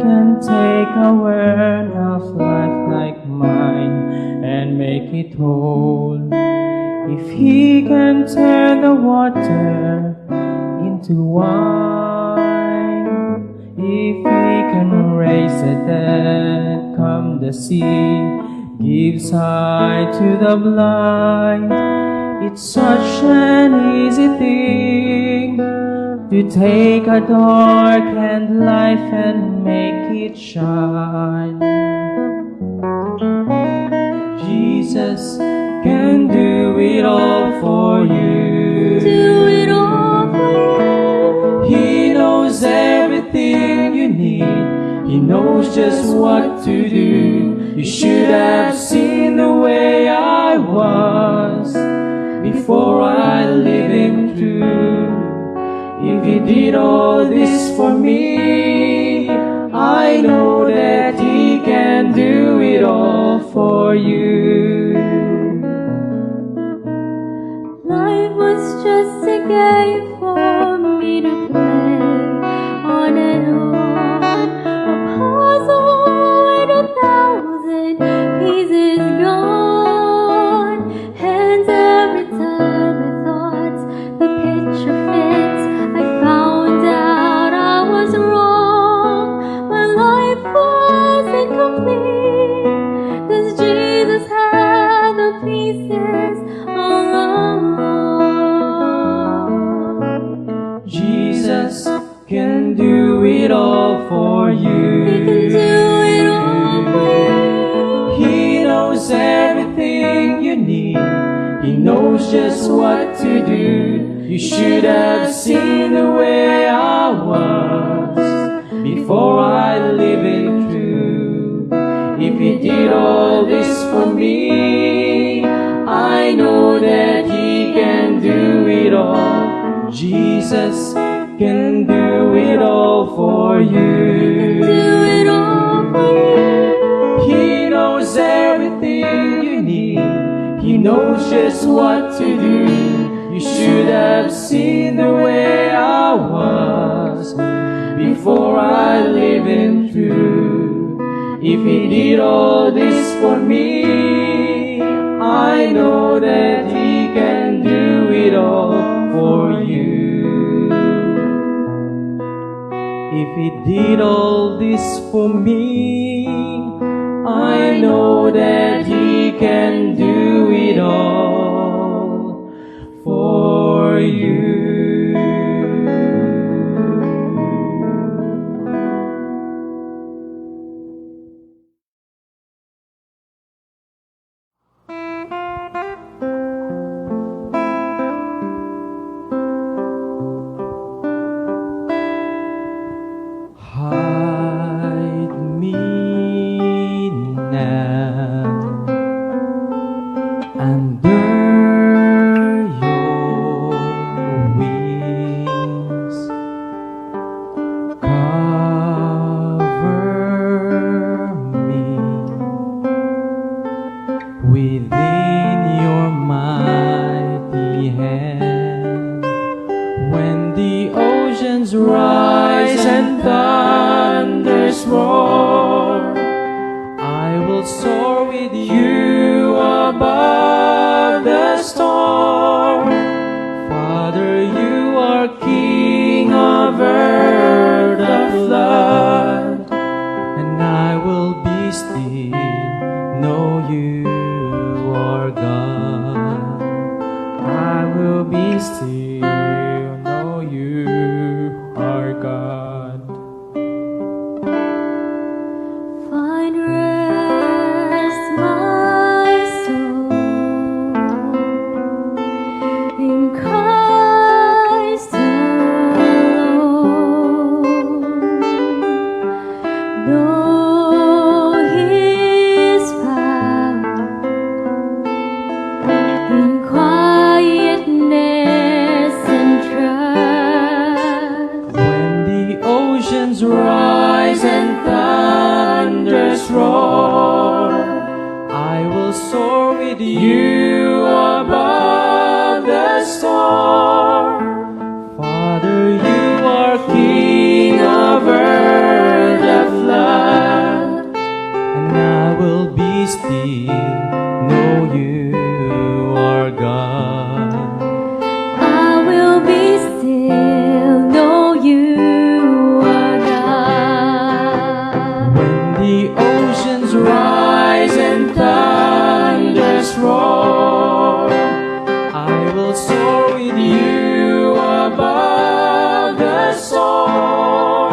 can take a word of life like mine and make it whole. If He can turn the water into wine, if He can raise the dead, calm the sea, give sight to the blind, it's such an easy thing to take a darkened life and make it shine. Jesus can do it all for you. Do it all for you. He knows everything you need. He knows just what to do. You should have seen the way I was before I lived Him through. If He did all this for me, I know that He can do it all for you. Life was just a game for me to play on and on. A puzzle with 1,000 pieces gone. And every time I thought the picture fits, I found out I was wrong. My life was incomplete, 'cause Jesus had the pieces all along. Jesus can do it all for you. He can do it all for you. He knows everything you need. He knows just what to do. You should have seen the way I was before I lived it through. If He did all this for me, I know that He can do it all. Jesus can do it all for you. Do it all for you. He knows everything you need. He knows just what to do. You should have seen the way I was before I lived Him through. If He did all this for me, I know that He can do it all for you. If He did all this for me, I know that He can do it all for you. Hide me now under your wings. Cover me within your mighty hand. When the oceans rise and thunders roar, I will soar with you above the storm. Father, you are King over the flood, and I will be still, know you are God. I will be still, know you are God. Find rest, my soul, in Christ alone. Though He is found in quietness and trust. When the oceans rise and thunders roar, I will soar with you above the storm. Father, you are King over the flood. still, know you are God. I will be still, know you are God. When the oceans rise and thunders roar, I will soar with you above the storm.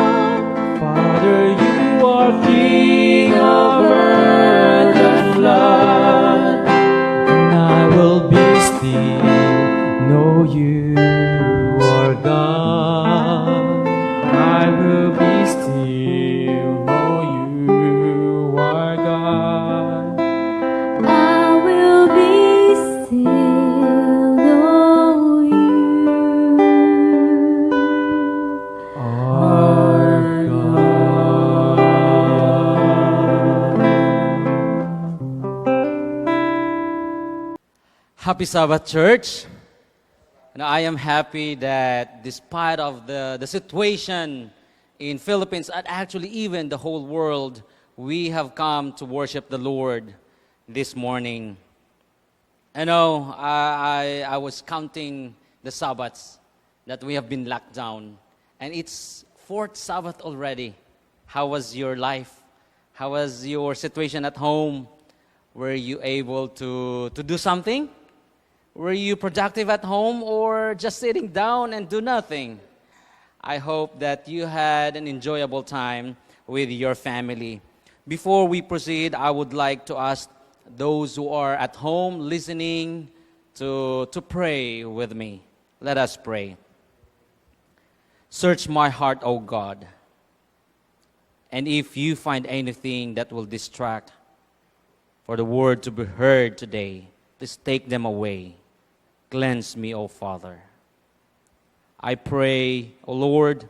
Father, you are King of earth and flood, and I will be still, know you are God. I will be still, know you are God. I will be still, know you Our God. Happy Sabbath, church. And I am happy that despite of the situation in Philippines and actually even the whole world, we have come to worship the Lord this morning. I know I was counting the Sabbaths that we have been locked down, and it's fourth Sabbath already. How was your life? How was your situation at home? Were you able to do something? Were you productive at home or just sitting down and do nothing? I hope that you had an enjoyable time with your family. Before we proceed, I would like to ask those who are at home listening to pray with me. Let us pray. Search my heart, O God, and if you find anything that will distract for the word to be heard today, please take them away. Cleanse me, O Father. I pray, O Lord,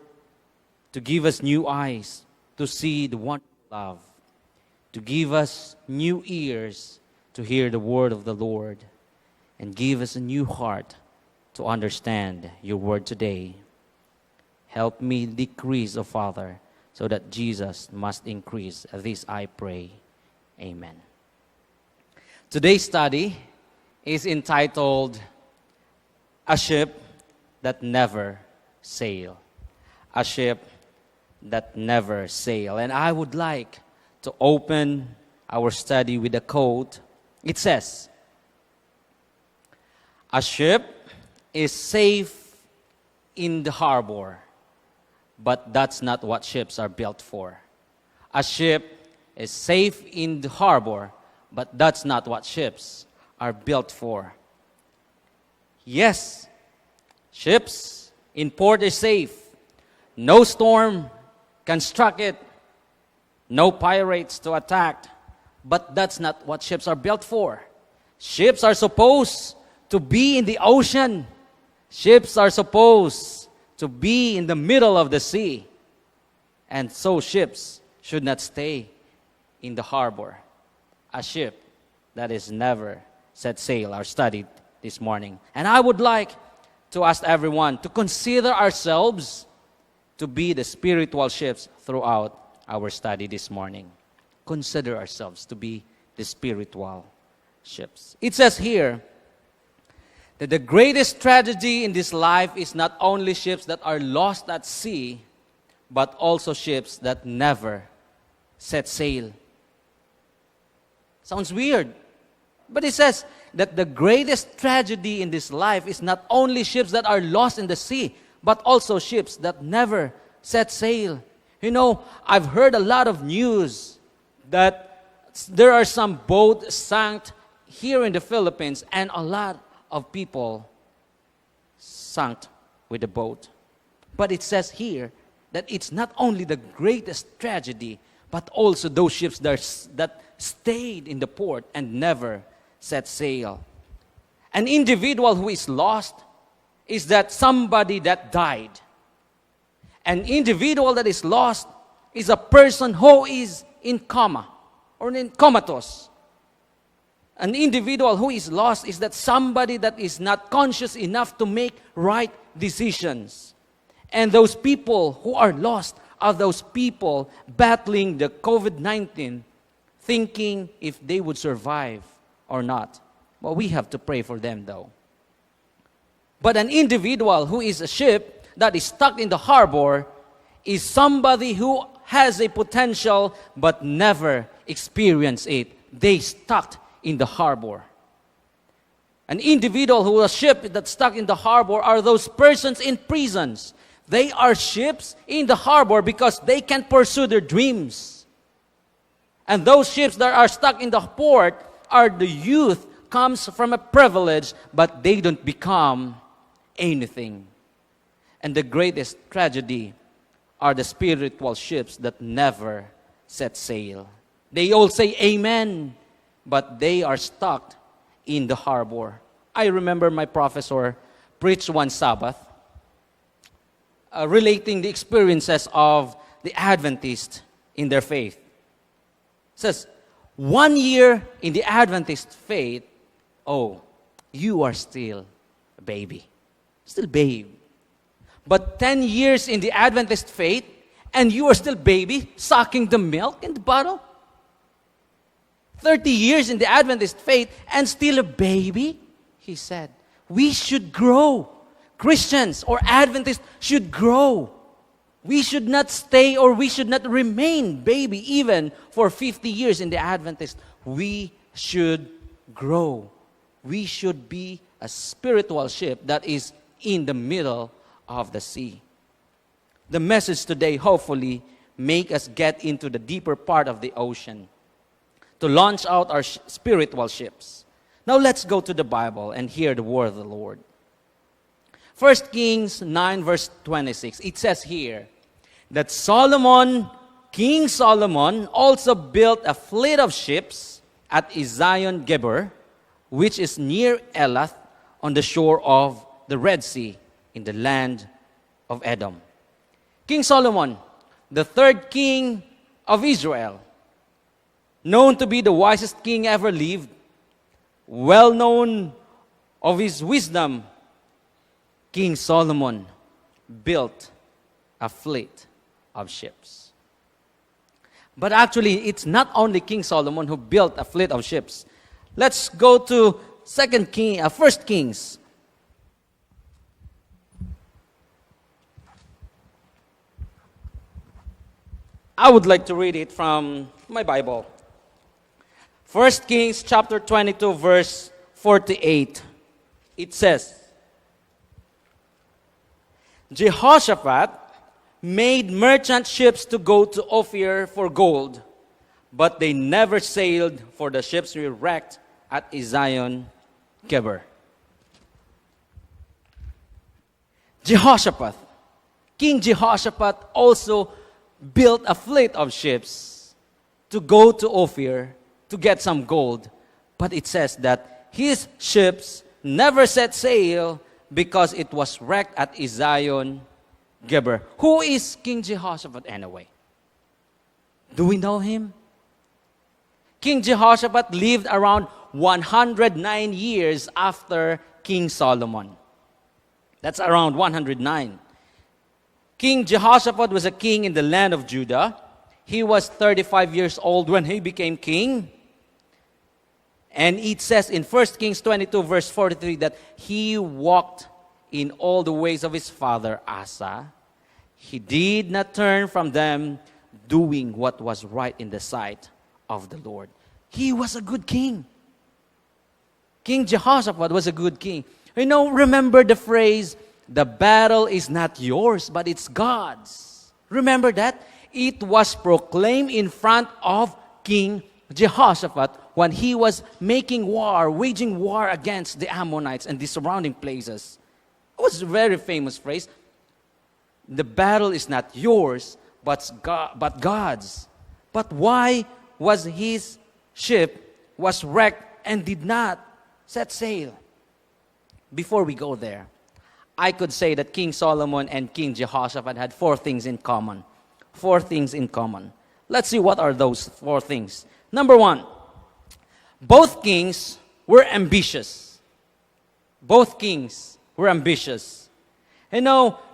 to give us new eyes to see the one you love, to give us new ears to hear the word of the Lord, and give us a new heart to understand your word today. Help me decrease, O Father, so that Jesus must increase. This I pray. Amen. Today's study is entitled, A Ship That Never Sail. A ship that never sail. And I would like to open our study with a quote. It says, a ship is safe in the harbor, but that's not what ships are built for. A ship is safe in the harbor, but that's not what ships are built for. Yes, ships in port are safe. No storm can struck it. No pirates to attack. But that's not what ships are built for. Ships are supposed to be in the ocean. Ships are supposed to be in the middle of the sea. And so ships should not stay in the harbor. A ship that is never set sail are studied this morning. And I would like to ask everyone to consider ourselves to be the spiritual ships throughout our study this morning. Consider ourselves to be the spiritual ships. It says here that the greatest tragedy in this life is not only ships that are lost at sea, but also ships that never set sail. Sounds weird. But it says that the greatest tragedy in this life is not only ships that are lost in the sea, but also ships that never set sail. You know, I've heard a lot of news that there are some boats sank here in the Philippines, and a lot of people sank with the boat. But it says here that it's not only the greatest tragedy, but also those ships that stayed in the port and never set sail. An individual who is lost is that somebody that died. An individual that is lost is a person who is in coma or in comatose. An individual who is lost is that somebody that is not conscious enough to make right decisions. And those people who are lost are those people battling the COVID-19 thinking if they would survive or not. Well, we have to pray for them though. But an individual who is a ship that is stuck in the harbor is somebody who has a potential but never experience it. They stuck in the harbor. An individual who is a ship that's stuck in the harbor are those persons in prisons. They are ships in the harbor because they can pursue their dreams. And those ships that are stuck in the port are the youth, comes from a privilege, but they don't become anything. And the greatest tragedy are the spiritual ships that never set sail. They all say amen, but they are stuck in the harbor. I remember my professor preached one Sabbath relating the experiences of the Adventist in their faith. It says, 1 year in the Adventist faith, oh, you are still a baby. Still babe. But 10 years in the Adventist faith, and you are still baby, sucking the milk in the bottle? 30 years in the Adventist faith, and still a baby? He said, we should grow. Christians or Adventists should grow. We should not stay or we should not remain baby even for 50 years in the Adventist. We should grow. We should be a spiritual ship that is in the middle of the sea. The message today hopefully make us get into the deeper part of the ocean to launch out our spiritual ships. Now let's go to the Bible and hear the word of the Lord. 1 Kings 9 verse 26. It says here that King Solomon also built a fleet of ships at Ezion-Geber, which is near Elath on the shore of the Red Sea in the land of Edom. King Solomon, the third king of Israel, known to be the wisest king ever lived, well known of his wisdom, King Solomon built a fleet of ships. But actually, it's not only King Solomon who built a fleet of ships. Let's go to 1 Kings. I would like to read it from my Bible. 1 Kings chapter 22 verse 48. It says, Jehoshaphat made merchant ships to go to Ophir for gold, but they never sailed, for the ships were wrecked at Ezion-Geber. Jehoshaphat, King Jehoshaphat also built a fleet of ships to go to Ophir to get some gold, but it says that his ships never set sail because it was wrecked at Ezion-Geber. Who is King Jehoshaphat anyway? Do we know him? King Jehoshaphat lived around 109 years after King Solomon. That's around 109. King Jehoshaphat was a king in the land of Judah. He was 35 years old when he became king. And it says in 1 Kings 22 verse 43 that he walked in all the ways of his father Asa. He did not turn from them, doing what was right in the sight of the Lord. He was a good king. King Jehoshaphat was a good king. Remember the phrase, the battle is not yours, but it's God's. Remember that? It was proclaimed in front of King Jehoshaphat when he was waging war against the Ammonites and the surrounding places. It was a very famous phrase. The battle is not yours, but God's. But why was his ship was wrecked and did not set sail? Before we go there, I could say that King Solomon and King Jehoshaphat had 4 things in common. 4 things in common. Let's see what are those 4 things. Number 1, both kings were ambitious. Both kings were ambitious.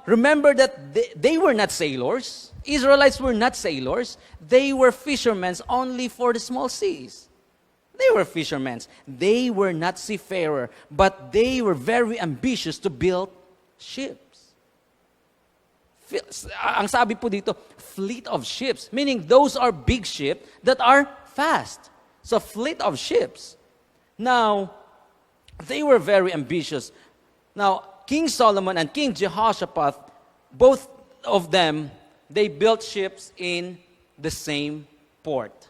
remember that they were not sailors. Israelites were not sailors. They were fishermen only for the small seas. They were fishermen. They were not seafarer, but they were very ambitious to build ships. Ang sabi po dito, fleet of ships, meaning those are big ships that are fast. So fleet of ships. Now, they were very ambitious. Now, King Solomon and King Jehoshaphat, both of them, they built ships in the same port.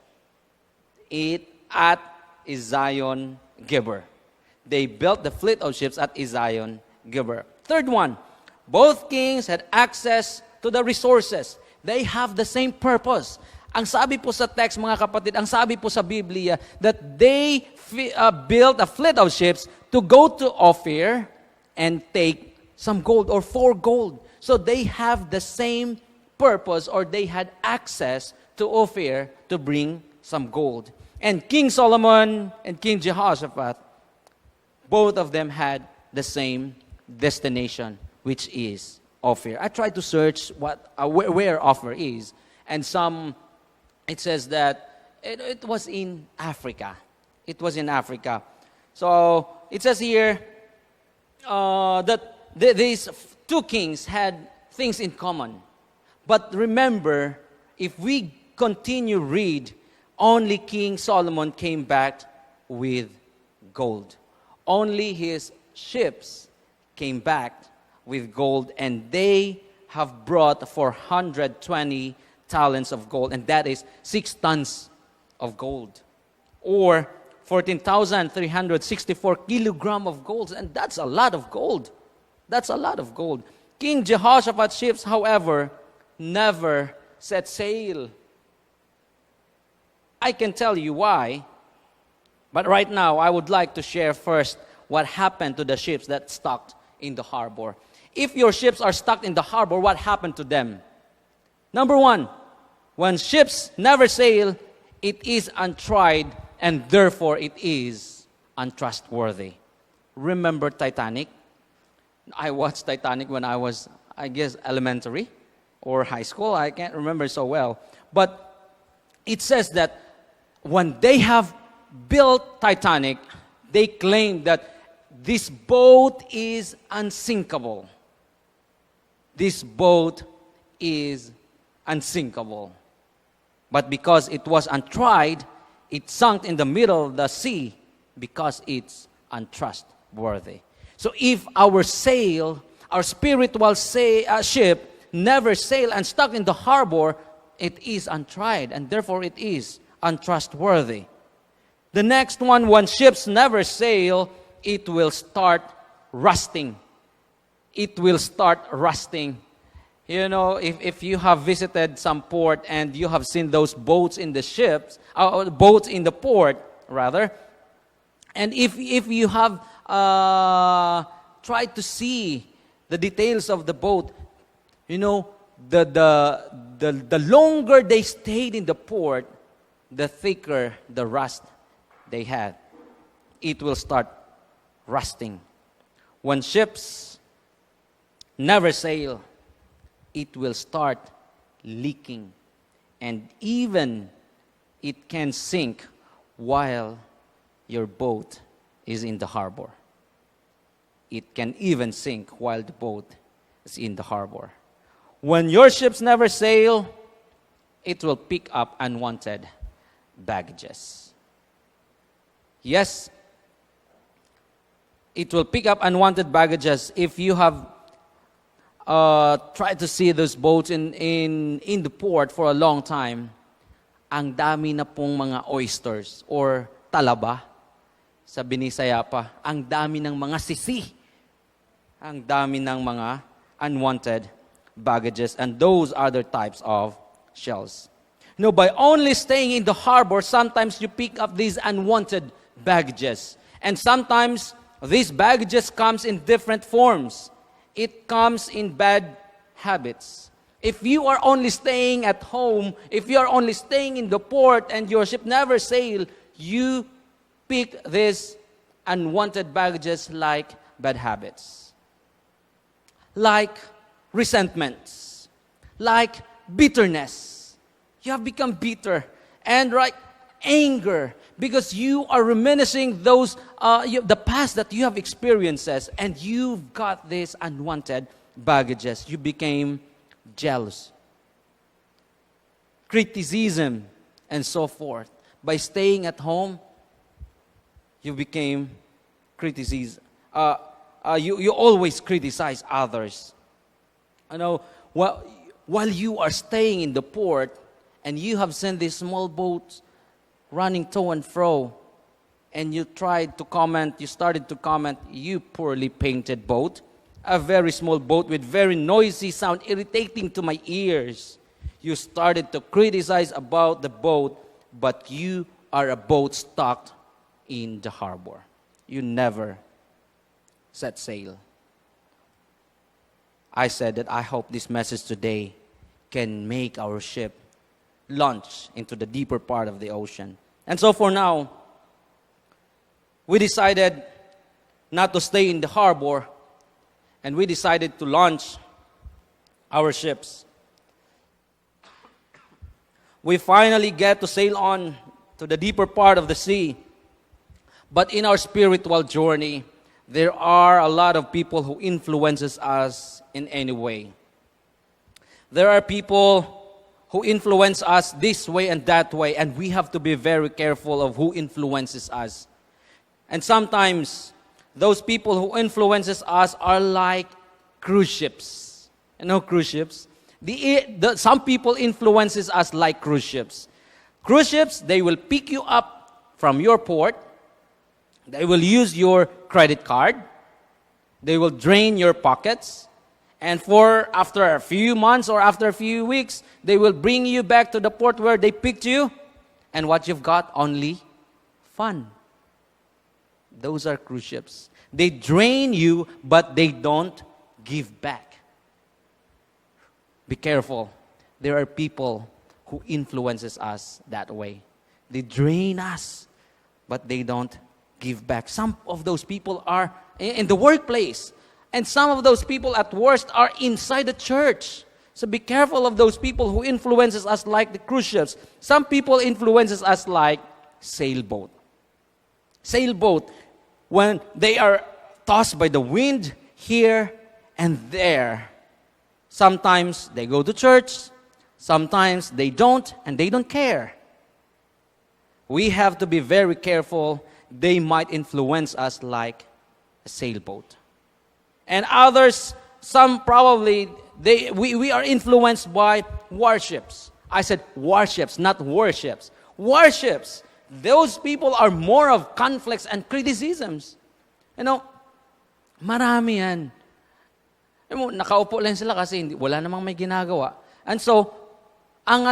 At Ezion-Geber. They built the fleet of ships at Ezion-Geber. Third one, both kings had access to the resources. They have the same purpose. Ang sabi po sa text, mga kapatid, ang sabi po sa Biblia, that they built a fleet of ships to go to Ophir and take some gold or for gold. So they have the same purpose, or they had access to Ophir to bring some gold. And King Solomon and King Jehoshaphat, both of them had the same destination, which is Ophir. I tried to search where Ophir is, and it says that it was in Africa. It was in Africa. So it says here that these two kings had things in common. But remember, if we continue read, only King Solomon came back with gold. Only his ships came back with gold, and they have brought 420 talents of gold, and that is 6 tons of gold, or 14,364 kilograms of gold, and that's a lot of gold. That's a lot of gold. King Jehoshaphat's ships, however, never set sail. I can tell you why, but right now I would like to share first what happened to the ships that stuck in the harbor. If your ships are stuck in the harbor, what happened to them? Number one, when ships never sail, it is untried, and therefore it is untrustworthy. Remember Titanic? I watched Titanic when I was, I guess, elementary or high school. I can't remember so well. But it says that when they have built Titanic, they claim that this boat is unsinkable. This boat is unsinkable. But because it was untried, it sunk in the middle of the sea because it's untrustworthy. So if our spiritual ship never sail and stuck in the harbor, it is untried, and therefore it is untrustworthy. The next one, when ships never sail, it will start rusting. It will start rusting. You know, if you have visited some port and you have seen those boats in the ships, boats in the port, rather, and if you have tried to see the details of the boat, you know, the longer they stayed in the port, the thicker the rust they had. It will start rusting. When ships never sail, it will start leaking. And even it can sink while your boat is in the harbor. It can even sink while the boat is in the harbor. When your ships never sail, it will pick up unwanted baggages. Yes, it will pick up unwanted baggages. If you have tried to see those boats in the port for a long time, ang dami na pong mga oysters or talaba sa Binisaya pa. Ang dami ng mga sisi. Ang dami ng mga unwanted baggages and those other types of shells. No, by only staying in the harbor, sometimes you pick up these unwanted baggages. And sometimes these baggages comes in different forms. It comes in bad habits. If you are only staying at home, if you are only staying in the port and your ship never sail, you pick these unwanted baggages like bad habits. Like resentments, like bitterness. You have become bitter and like anger because you are reminiscing the past that you have experiences, and you've got these unwanted baggages. You became jealous, criticism, and so forth. By staying at home, you became criticism. You always criticize others. While you are staying in the port, and you have seen these small boats running to and fro, and you started to comment, you poorly painted boat, a very small boat with very noisy sound, irritating to my ears. You started to criticize about the boat, but you are a boat stuck in the harbor. You never set sail. I said that I hope this message today can make our ship launch into the deeper part of the ocean. And so for now, we decided not to stay in the harbor, and we decided to launch our ships. We finally get to sail on to the deeper part of the sea. But in our spiritual journey, there are a lot of people who influences us in any way. There are people who influence us this way and that way, and we have to be very careful of who influences us. And sometimes, those people who influences us are like cruise ships. You know cruise ships? Some people influences us like cruise ships. Cruise ships, they will pick you up from your port. They will use your credit card. They will drain your pockets. And after a few months or after a few weeks, they will bring you back to the port where they picked you. And what you've got? Only fun. Those are cruise ships. They drain you, but they don't give back. Be careful. There are people who influences us that way. They drain us, but they don't give back. Some of those people are in the workplace. And some of those people at worst are inside the church. So be careful of those people who influences us like the cruise ships. Some people influences us like sailboat. Sailboat, when they are tossed by the wind here and there. Sometimes they go to church, sometimes they don't, and they don't care. We have to be very careful. They might influence us like a sailboat. And others, some probably, we are influenced by warships. I said warships, not warships. Warships. Those people are more of conflicts and criticisms. Marami yan. Nakaupo lang sila kasi wala namang may ginagawa. And so, ang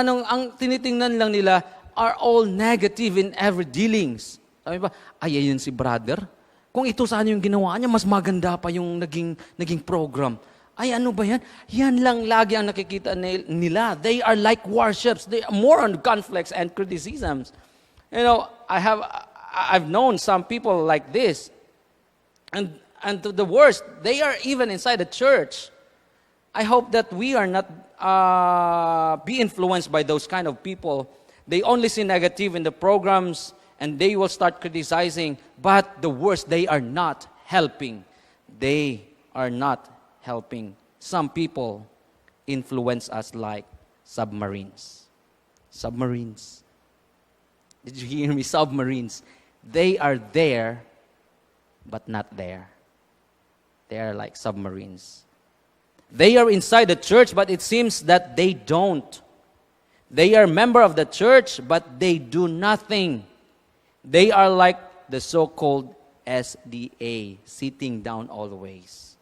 tinitingnan lang nila are all negative in every dealings. Sabi ba, ayun si brother. Kung ito sana yung ginawa niya, mas maganda pa yung naging program. Ay, ano ba yan? Yan lang lagi ang nakikita nila. They are like warships. They are more on conflicts and criticisms. I've known some people like this. And to the worst, they are even inside the church. I hope that we are not be influenced by those kind of people. They only see negative in the programs, and they will start criticizing. But the worst, they are not helping. They are not helping. Some people influence us like submarines. Submarines. Did you hear me? Submarines. They are there, but not there. They are like submarines. They are inside the church, but it seems that they don't. They are member of the church, but they do nothing. They are like the so-called SDA, sitting down always.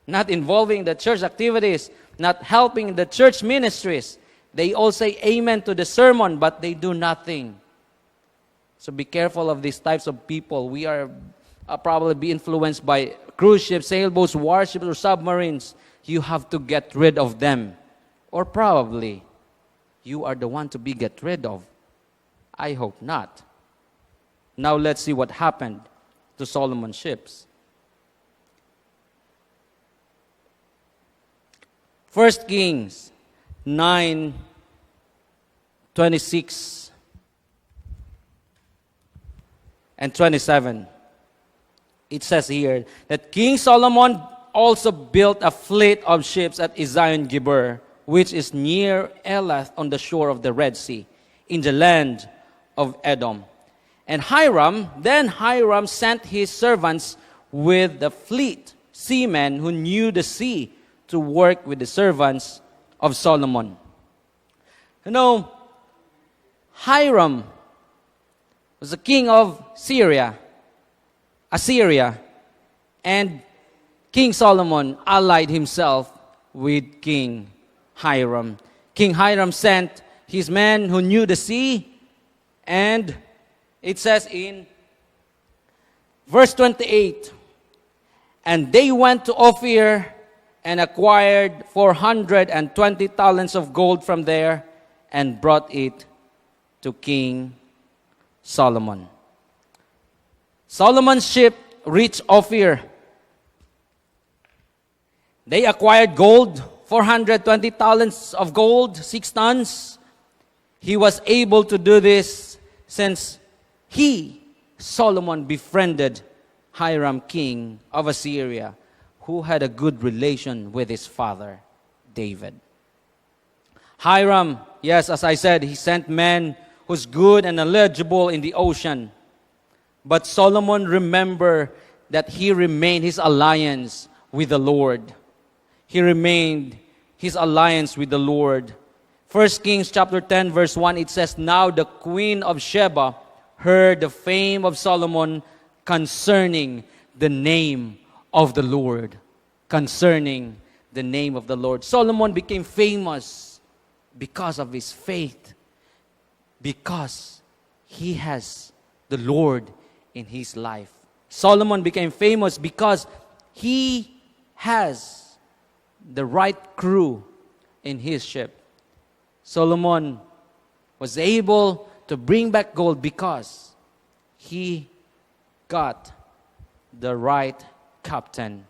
Not involving the church activities, not helping the church ministries. They all say amen to the sermon, but they do nothing. So be careful of these types of people. We are probably be influenced by cruise ships, sailboats, warships, or submarines. You have to get rid of them. Or probably, you are the one to be get rid of. I hope not. Now let's see what happened to Solomon's ships. 1 Kings 9:26 and 27. It says here that King Solomon also built a fleet of ships at Ezion-Geber, which is near Elath on the shore of the Red Sea, in the land of Edom. And Hiram sent his servants with the fleet, seamen who knew the sea, to work with the servants of Solomon. You know, Hiram was the king of Assyria, and King Solomon allied himself with King Hiram. King Hiram sent his men who knew the sea, and it says in verse 28, and they went to Ophir and acquired 420 talents of gold from there and brought it to King Solomon. Solomon's ship reached Ophir. They acquired gold, 420 talents of gold, 6 tons. He was able to do this since Solomon, befriended Hiram, king of Assyria, who had a good relation with his father, David. Hiram, yes, as I said, he sent men who's good and eligible in the ocean. But Solomon remembered that he remained his alliance with the Lord. He remained his alliance with the Lord. 1 Kings chapter 10 verse 1, it says, now the queen of Sheba heard the fame of Solomon concerning the name of the Lord. Concerning the name of the Lord. Solomon became famous because of his faith. Because he has the Lord in his life. Solomon became famous because he has the right crew in his ship. Solomon was able to bring back gold because he got the right captain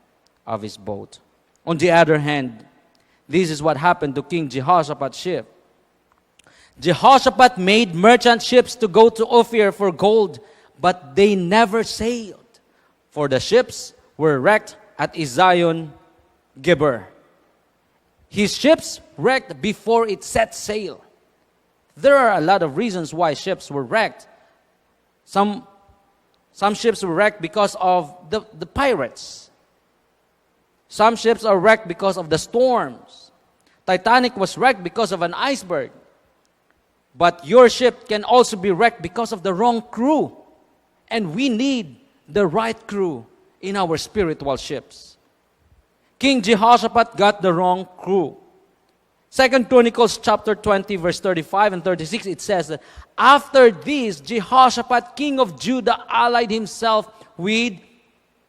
of his boat. On the other hand, this is what happened to King Jehoshaphat's ship. Jehoshaphat made merchant ships to go to Ophir for gold, but they never sailed, for the ships were wrecked at Ezion-Geber. His ships wrecked before it set sail. There are a lot of reasons why ships were wrecked. Some ships were wrecked because of the pirates. Some ships are wrecked because of the storms. Titanic was wrecked because of an iceberg. But your ship can also be wrecked because of the wrong crew. And we need the right crew in our spiritual ships. King Jehoshaphat got the wrong crew. 2 Chronicles chapter 20 verse 35 and 36, it says that after this, Jehoshaphat, king of Judah, allied himself with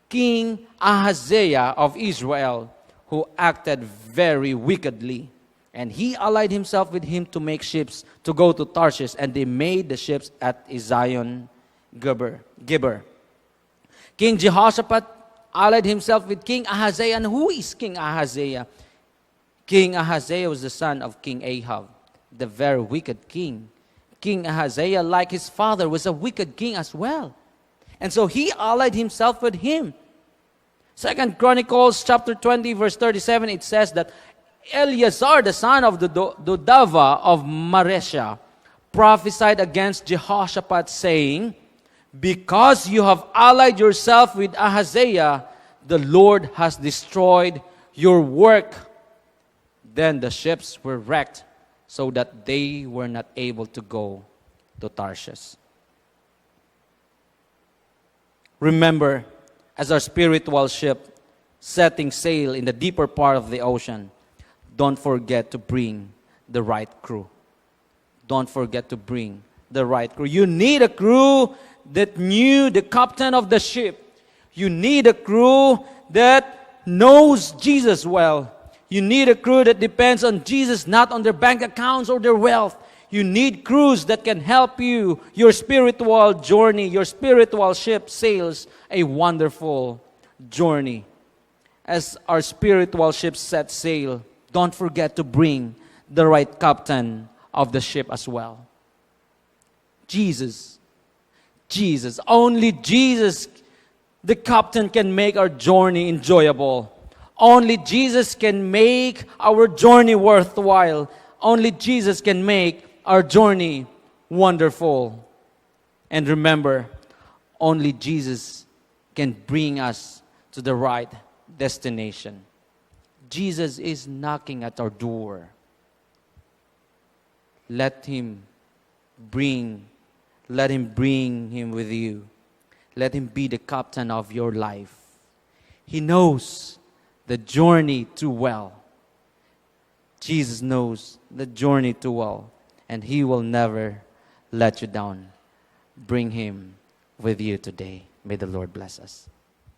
King Ahaziah of Israel, who acted very wickedly. And he allied himself with him to make ships to go to Tarshish, and they made the ships at Ezion-Geber. King Jehoshaphat allied himself with King Ahaziah. And who is King Ahaziah? King Ahaziah was the son of King Ahab, the very wicked king. King Ahaziah, like his father, was a wicked king as well. And so he allied himself with him. 2 Chronicles chapter 20 verse 37, it says that Eleazar, the son of Dodava of Maresha, prophesied against Jehoshaphat, saying, because you have allied yourself with Ahaziah, the Lord has destroyed your work. Then the ships were wrecked so that they were not able to go to Tarshish. Remember, as our spiritual ship setting sail in the deeper part of the ocean, don't forget to bring the right crew. Don't forget to bring the right crew. You need a crew that knew the captain of the ship. You need a crew that knows Jesus well. You need a crew that depends on Jesus, not on their bank accounts or their wealth. You need crews that can help you, your spiritual journey, your spiritual ship sails a wonderful journey. As our spiritual ship set sail, don't forget to bring the right captain of the ship as well. Jesus. Jesus. Only Jesus, the captain, can make our journey enjoyable. Only Jesus can make our journey worthwhile. Only Jesus can make our journey wonderful. And remember, only Jesus can bring us to the right destination. Jesus is knocking at our door. Let him bring him with you. Let him be the captain of your life. He knows the journey too well. Jesus knows the journey too well, and he will never let you down. Bring him with you today. May the Lord bless us.